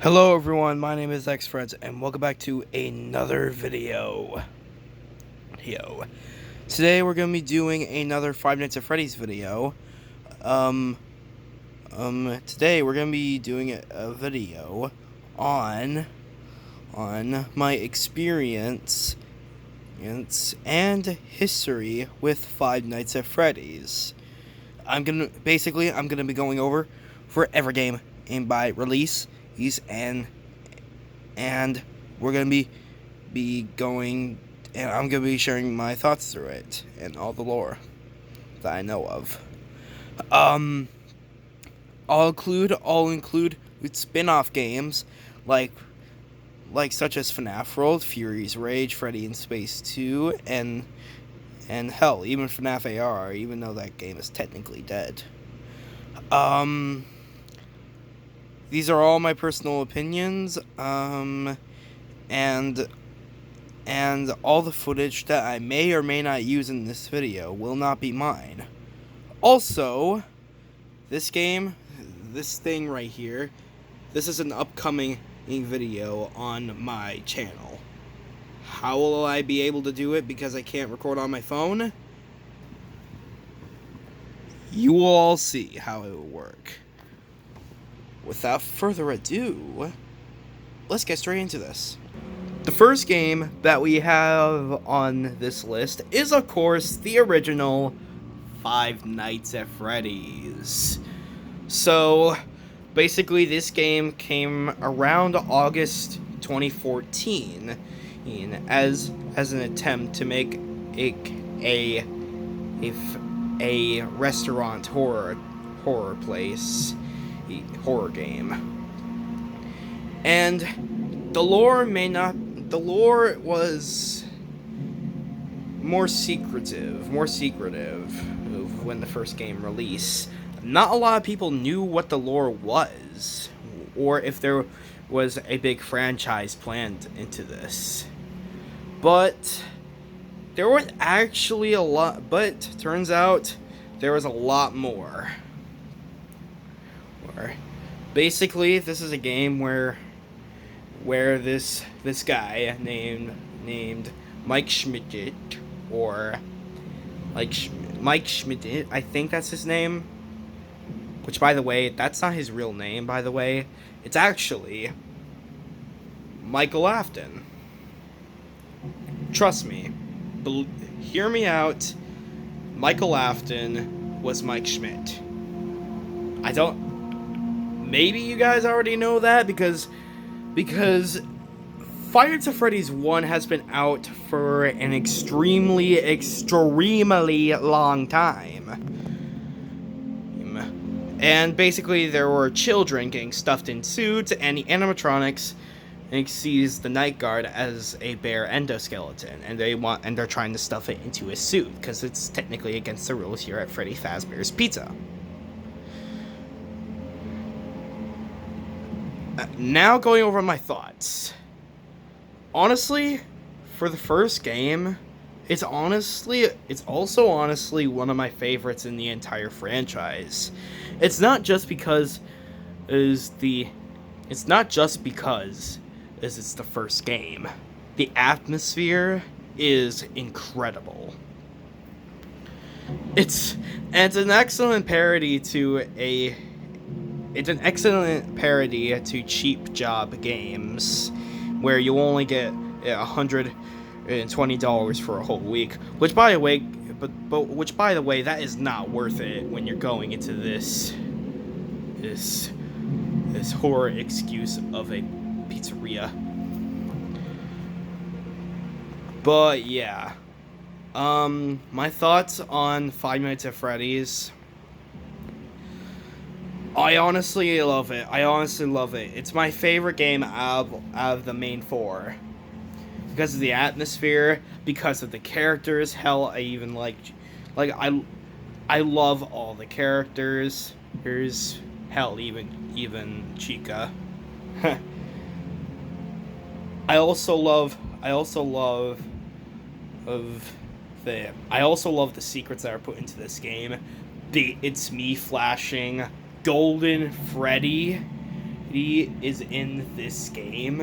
Hello everyone, my name is XFreds and welcome back to another video. Today we're going to be doing another Five Nights at Freddy's video. Today we're going to be doing a video on my experience and history with Five Nights at Freddy's. I'm going to be going over for every game and by release and we're gonna be going, and I'm gonna be sharing my thoughts through it and all the lore that I know of. I'll include with spin-off games like such as Fnaf World, Fury's Rage, Freddy in Space 2, and hell, even Fnaf AR, even though that game is technically dead. These are all my personal opinions, and all the footage that I may or may not use in this video will not be mine. Also, this thing right here, this is an upcoming video on my channel. How will I be able to do it because I can't record on my phone? You will all see how it will work. Without further ado, let's get straight into this. The first game that we have on this list is, of course, the original Five Nights at Freddy's. So, basically, this game came around August 2014 as an attempt to make a restaurant horror horror game. And the lore was more secretive when the first game released. Not a lot of people knew what the lore was, or if there was a big franchise planned into this. But there weren't actually a lot, but turns out there was a lot more. Basically, this is a game where this guy named Mike Schmidt, or Mike Schmidt, I think that's his name. Which, by the way, that's not his real name. By the way, it's actually Michael Afton. Trust me, hear me out. Michael Afton was Mike Schmidt. Maybe you guys already know that because Five Nights at Freddy's 1 has been out for an extremely long time. And basically there were children getting stuffed in suits, and the animatronics sees the night guard as a bare endoskeleton, and they're trying to stuff it into a suit because it's technically against the rules here at Freddy Fazbear's Pizza. Now going over my thoughts. Honestly, for the first game, it's also honestly one of my favorites in the entire franchise. It's not just because it's the first game. The atmosphere is incredible. It's an excellent parody to cheap job games, where you only get $120 for a whole week. Which, by the way, that is not worth it when you're going into this horror excuse of a pizzeria. But yeah, my thoughts on Five Nights at Freddy's. I honestly love it. It's my favorite game out of the main four. Because of the atmosphere, because of the characters. Hell, I even I love all the characters. Here's hell, even Chica. I also love the secrets that are put into this game. The "It's me" flashing, Golden Freddy, Freddy is in this game.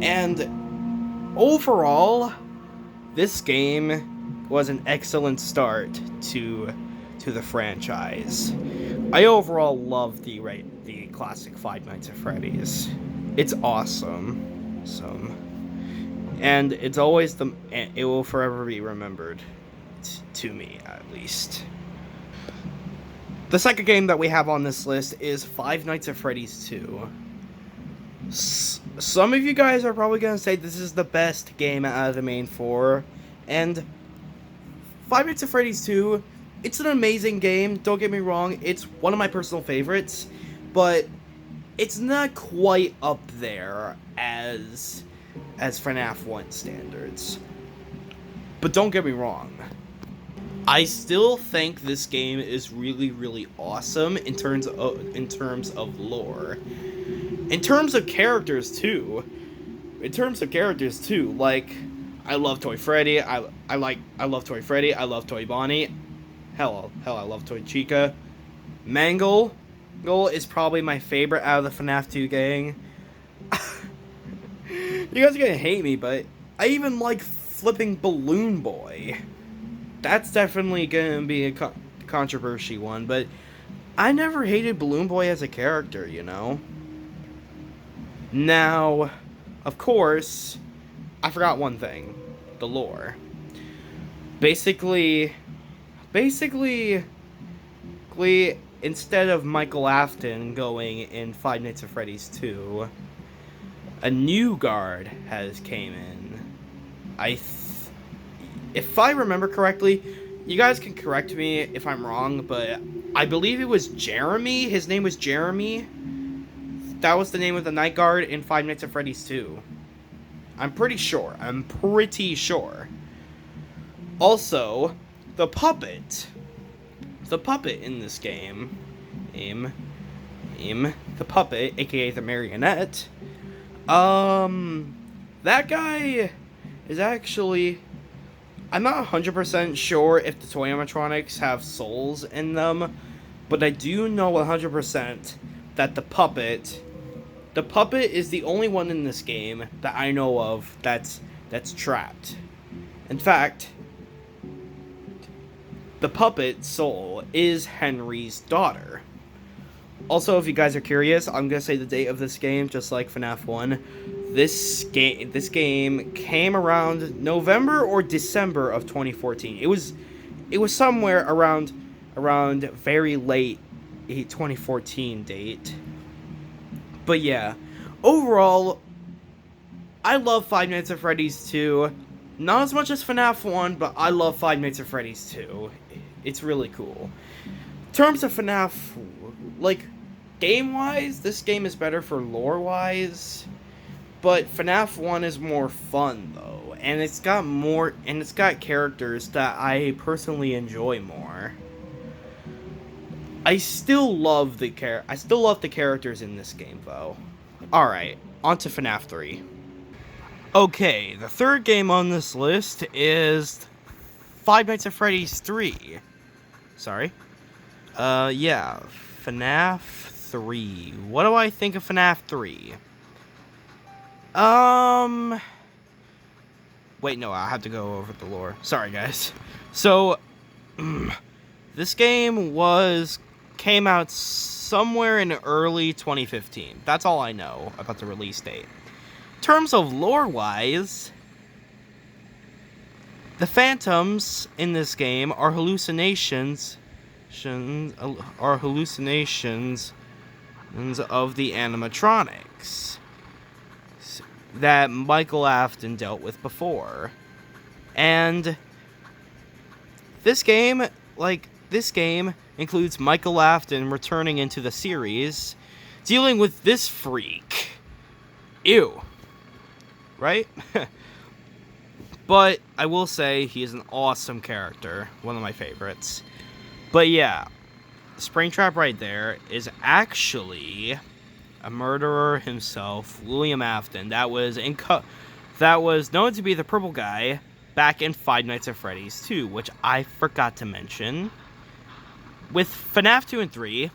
And overall, this game was an excellent start to the franchise. I overall love the classic Five Nights at Freddy's. It's awesome. And it's always it will forever be remembered to me, at least. The second game that we have on this list is Five Nights at Freddy's 2. Some of you guys are probably going to say this is the best game out of the main four, and Five Nights at Freddy's 2, it's an amazing game, don't get me wrong, it's one of my personal favorites, but it's not quite up there as Fnaf 1 standards. But don't get me wrong, I still think this game is really, really awesome in terms of lore. In terms of characters too, like, I love Toy Freddy, I love Toy Freddy, I love Toy Bonnie, hell, I love Toy Chica. Mangle is probably my favorite out of the FNAF 2 gang. You guys are gonna hate me, but I even like flipping Balloon Boy. That's definitely gonna be a controversial one, but I never hated Balloon Boy as a character, you know? Now, of course, I forgot one thing. The lore. Basically, instead of Michael Afton going in Five Nights at Freddy's 2, a new guard has came in. If I remember correctly, you guys can correct me if I'm wrong, but I believe it was Jeremy. His name was Jeremy. That was the name of the night guard in Five Nights at Freddy's 2. I'm pretty sure. Also, the puppet in this game, the puppet, aka the marionette, that guy is actually, I'm not 100% sure if the toy animatronics have souls in them, but I do know 100% that the puppet is the only one in this game that I know of that's trapped. In fact, the puppet soul is Henry's daughter. Also, if you guys are curious, I'm gonna say the date of this game, just like FNAF 1. This game came around November or December of 2014. It was somewhere around very late 2014 date. But yeah, overall, I love Five Nights at Freddy's 2. Not as much as FNAF 1, but I love Five Nights at Freddy's 2. It's really cool. In terms of FNAF, like, game-wise, this game is better for lore-wise. But FNAF 1 is more fun, though. And it's got characters that I personally enjoy more. I still love the characters in this game, though. Alright, on to Fnaf 3. Okay, the third game on this list is Five Nights at Freddy's 3. Sorry. Yeah, Fnaf 3. What do I think of Fnaf 3? Wait, no, I have to go over the lore. Sorry, guys. So, this game came out somewhere in early 2015. That's all I know about the release date. In terms of lore-wise, the phantoms in this game are hallucinations of the animatronics that Michael Afton dealt with before. And this game includes Michael Afton returning into the series, dealing with this freak. Ew. Right? But I will say he is an awesome character. One of my favorites. But yeah, Springtrap right there is actually a murderer himself, William Afton. That was known to be the purple guy back in Five Nights at Freddy's 2, which I forgot to mention. with Fnaf 2 and 3,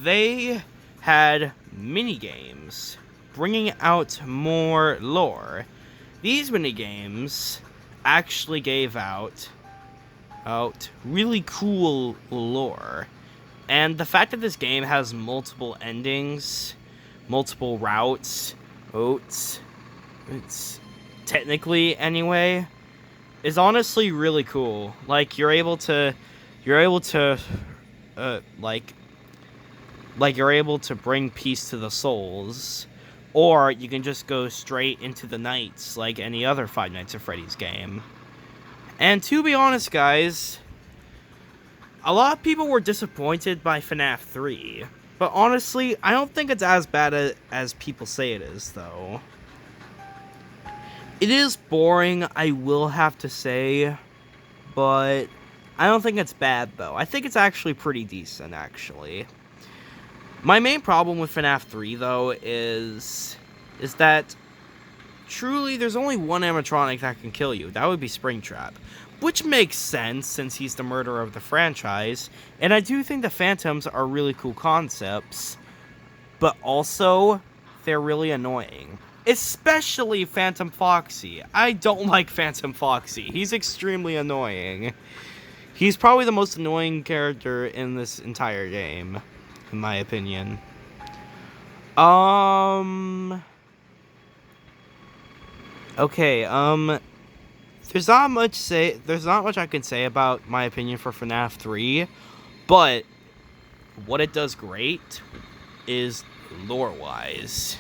they had mini-games bringing out more lore. These mini-games actually gave out really cool lore. And the fact that this game has multiple endings, multiple routes, it's technically anyway, is honestly really cool. Like you're able to you're able to bring peace to the souls, or you can just go straight into the nights like any other Five Nights at Freddy's game. And to be honest, guys, a lot of people were disappointed by Fnaf 3, but honestly, I don't think it's as bad as people say it is, though. It is boring, I will have to say, but I don't think it's bad, though. I think it's actually pretty decent, actually. My main problem with Fnaf 3, though, is that truly there's only one animatronic that can kill you. That would be Springtrap. Which makes sense, since he's the murderer of the franchise, and I do think the Phantoms are really cool concepts, but also, they're really annoying. Especially Phantom Foxy. I don't like Phantom Foxy. He's extremely annoying. He's probably the most annoying character in this entire game, in my opinion. Okay, there's not much I can say about my opinion for Fnaf 3, but what it does great is lore-wise.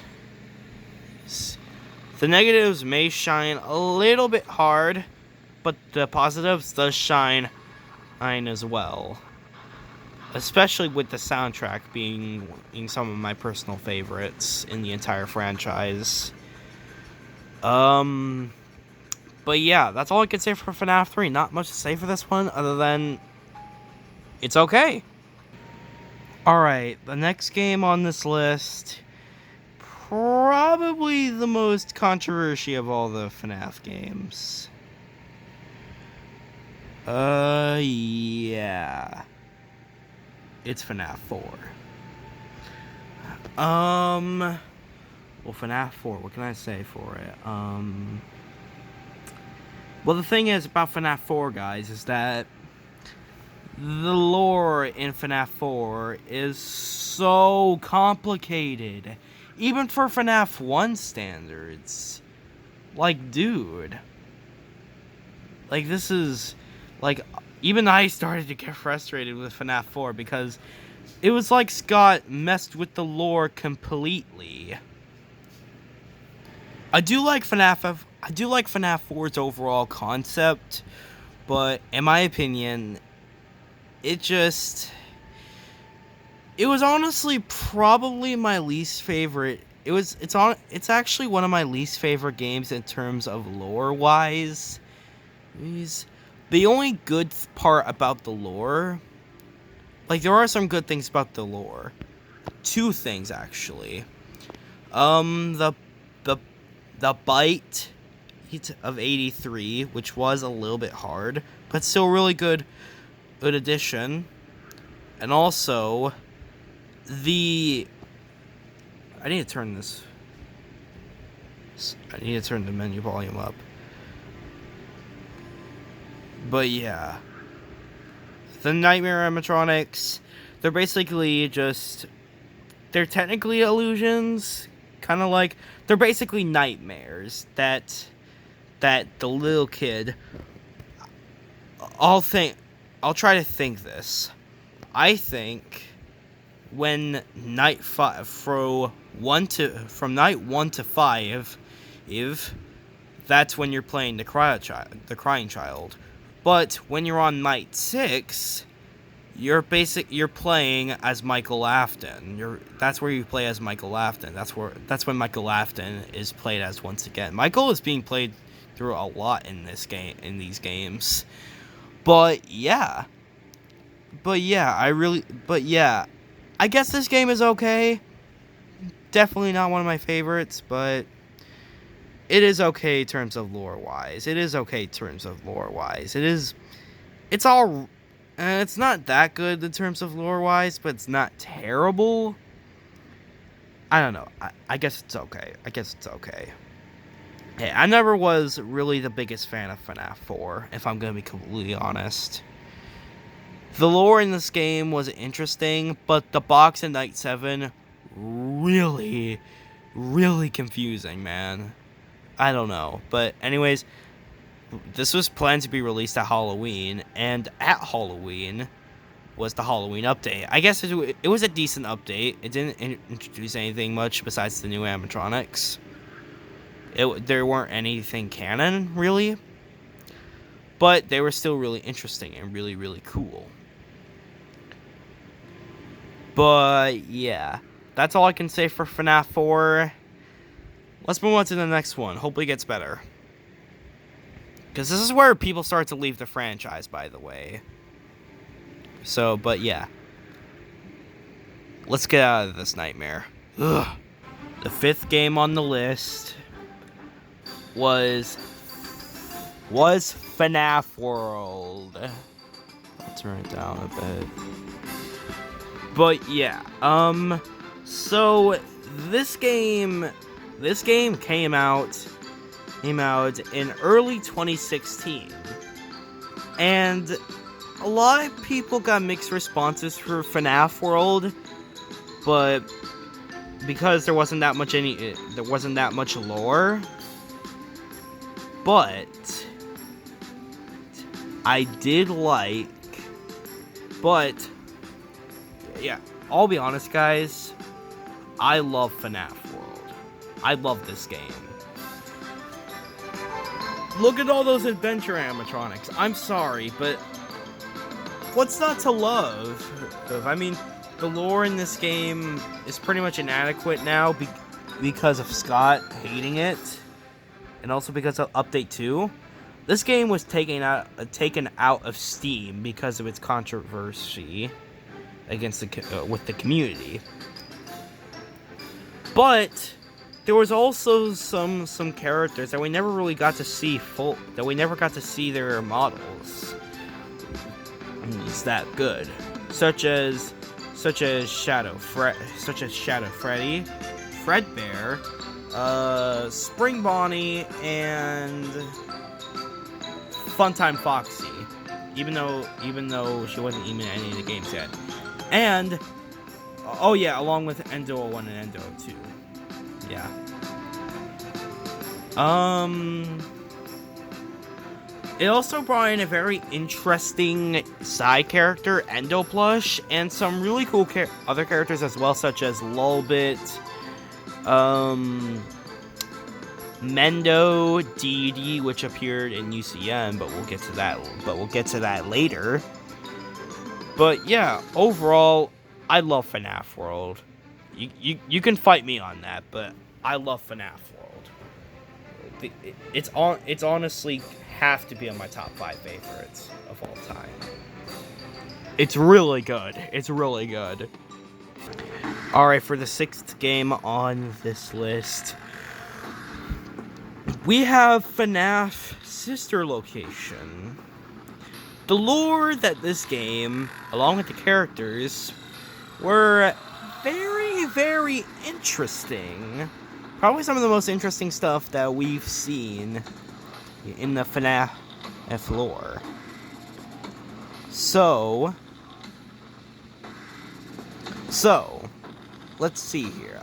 The negatives may shine a little bit hard, but the positives does shine as well. Especially with the soundtrack being some of my personal favorites in the entire franchise. But yeah, that's all I can say for Fnaf 3. Not much to say for this one, other than it's okay. Alright, the next game on this list, probably the most controversial of all the Fnaf games. Yeah. It's Fnaf 4. Well, Fnaf 4, what can I say for it? Well, the thing is about Fnaf 4, guys, is that the lore in Fnaf 4 is so complicated. Even for Fnaf 1 standards. Like, dude. Like, this is... Like, even I started to get frustrated with Fnaf 4 because it was like Scott messed with the lore completely. I do like Fnaf 4's overall concept, but in my opinion, it was honestly probably my least favorite. It's actually one of my least favorite games in terms of lore-wise. The only good part about the lore, like, there are some good things about the lore. Two things, actually. The bite of 83, which was a little bit hard, but still really good addition. And also, I need to turn the menu volume up. But yeah, the Nightmare Animatronics, they're technically illusions, kind of like, they're basically nightmares that the little kid, I'll try to think this. I think when from night 1 to 5, that's when you're playing the crying child. But when you're on night 6, you're playing as Michael Afton. That's where you play as Michael Afton. That's when Michael Afton is played as once again. Michael is being played through a lot in these games. But yeah, I guess this game is okay. Definitely not one of my favorites, but it is okay in terms of lore-wise. It's It's not that good in terms of lore-wise, but it's not terrible. I don't know. I guess it's okay. Hey, I never was really the biggest fan of Fnaf 4, if I'm going to be completely honest. The lore in this game was interesting, but the box in Night 7 really, really confusing, man. I don't know. But anyways, this was planned to be released at Halloween, and at Halloween was the Halloween update. I guess it was a decent update. It didn't introduce anything much besides the new animatronics. There weren't anything canon, really. But they were still really interesting and really, really cool. But, yeah. That's all I can say for Fnaf 4. Let's move on to the next one. Hopefully it gets better. Because this is where people start to leave the franchise, by the way. So, but yeah. Let's get out of this nightmare. Ugh. The 5th game on the list was Fnaf World. I'll turn it down a bit. But yeah, so this game came out in early 2016, and a lot of people got mixed responses for Fnaf World, but because there wasn't that much lore, but I did like, but yeah, I'll be honest, guys, I love Fnaf World. I love this game. Look at all those adventure animatronics. I'm sorry, but what's not to love? I mean, the lore in this game is pretty much inadequate now because of Scott hating it, and also because of Update 2. This game was taken out of Steam because of its controversy with the community. But there was also some characters that we never really got to see their models. It's that good, such as Shadow Freddy, Fredbear, Spring Bonnie, and Funtime Foxy. Even though she wasn't even in any of the games yet. And, oh yeah, along with Endo 1 and Endo 2. Yeah. It also brought in a very interesting side character, Endo Plush, and some really cool other characters as well, such as Lulbit, Mendo, Deity, which appeared in UCM, but we'll get to that later. But yeah, overall, I love Fnaf World. You can fight me on that, but I love Fnaf World. It's honestly have to be on my top 5 favorites of all time. It's really good. Alright, for the 6th game on this list, we have Fnaf Sister Location. The lore that this game, along with the characters, were very, very interesting. Probably some of the most interesting stuff that we've seen in the Fnaf lore. So, let's see here.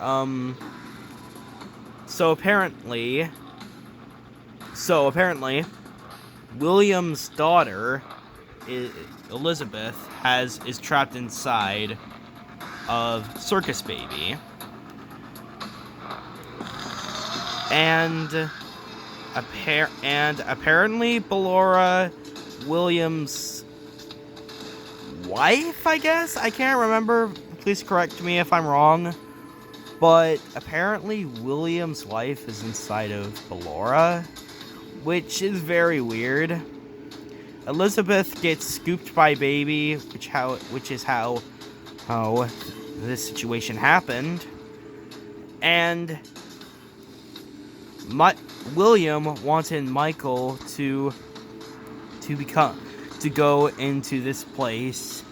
So apparently, William's daughter, Elizabeth, is trapped inside of Circus Baby, and apparently Ballora, William's wife, I guess? I can't remember. Please correct me if I'm wrong. But apparently William's wife is inside of Ballora, which is very weird. Elizabeth gets scooped by Baby, which is how this situation happened. And William wanted Michael to to go into this place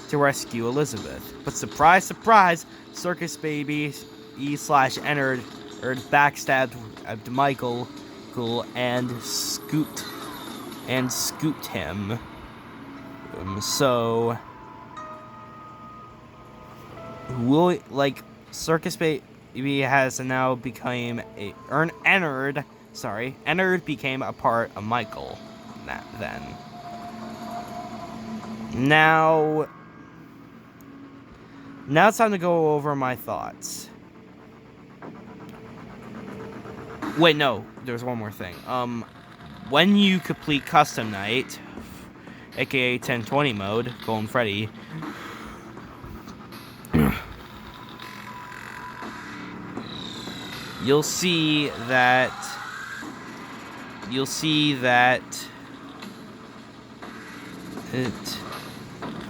to rescue Elizabeth. But surprise, surprise, Circus Baby E/Ennard backstabbed Michael and scooped him. So Circus Baby has now become Ennard became a part of Michael then. Now it's time to go over my thoughts. Wait, no, there's one more thing. When you complete Custom Night, aka 1020 mode, Golden Freddy, you'll see that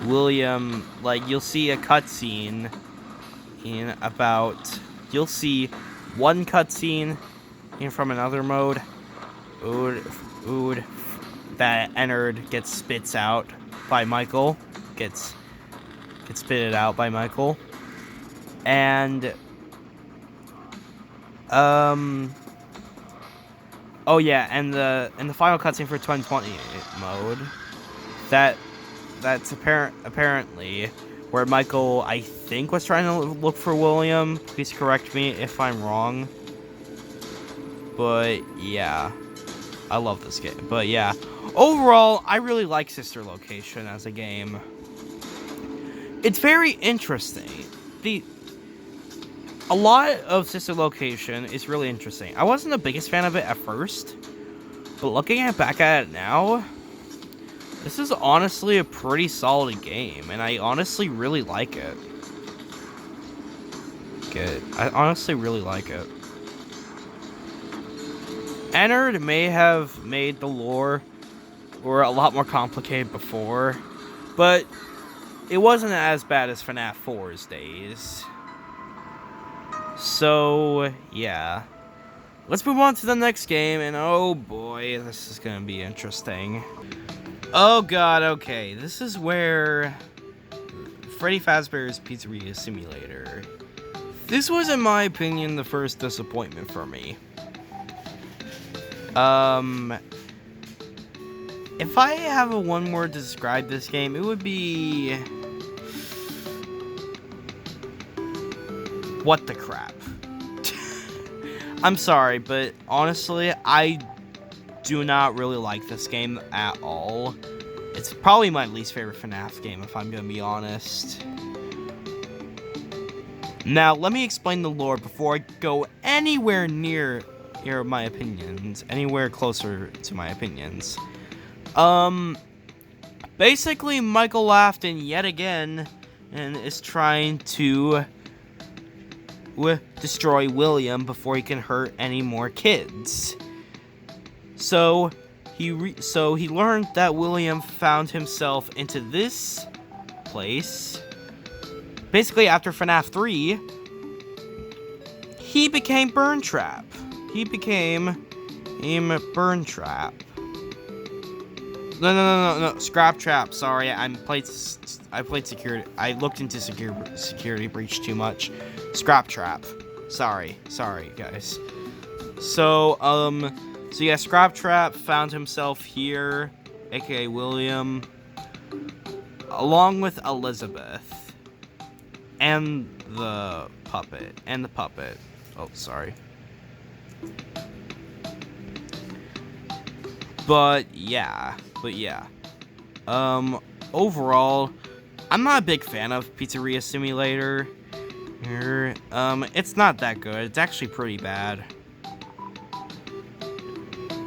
William, you'll see a cutscene you'll see one cutscene from another mode that Ennard gets spits out by Michael, gets spitted out by Michael, and oh yeah, and the final cutscene for 2020 mode, that's apparently where Michael, I think, was trying to look for William. Please correct me if I'm wrong. But yeah, I love this game. But yeah, overall, I really like Sister Location as a game. It's very interesting. A lot of Sister Location is really interesting. I wasn't the biggest fan of it at first, but looking back at it now, this is honestly a pretty solid game, and I honestly really like it. I honestly really like it. Ennard may have made the lore a lot more complicated before, but it wasn't as bad as Fnaf 4's days. So, yeah. Let's move on to the next game, and oh boy, this is gonna be interesting. Oh god, okay. This is where Freddy Fazbear's Pizzeria Simulator. This was, in my opinion, the first disappointment for me. If I have one word to describe this game, it would be... what the crap. I'm sorry, but honestly, I do not really like this game at all. It's probably my least favorite FNAF game, if I'm gonna be honest. Now, let me explain the lore before I go anywhere near my opinions, anywhere closer to my opinions. Basically, Michael Lafton yet again and is trying to destroy William before he can hurt any more kids. So he learned that William found himself into this place. Basically, after Fnaf 3, he became Burn Trap. He became Burn Trap. No, Scrap Trap. Sorry, I played security. I looked into security breach too much. Scrap Trap. Sorry, guys. So yeah, Scrap Trap found himself here, aka William, along with Elizabeth and the puppet. Oh, sorry. But yeah. Overall, I'm not a big fan of Pizzeria Simulator. It's not that good. It's actually pretty bad,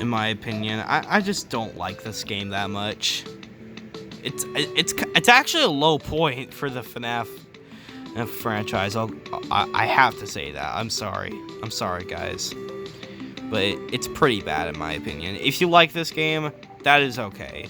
in my opinion. I just don't like this game that much. It's actually a low point for the FNAF franchise. I have to say that. I'm sorry, guys, but it's pretty bad in my opinion. If you like this game, that is okay.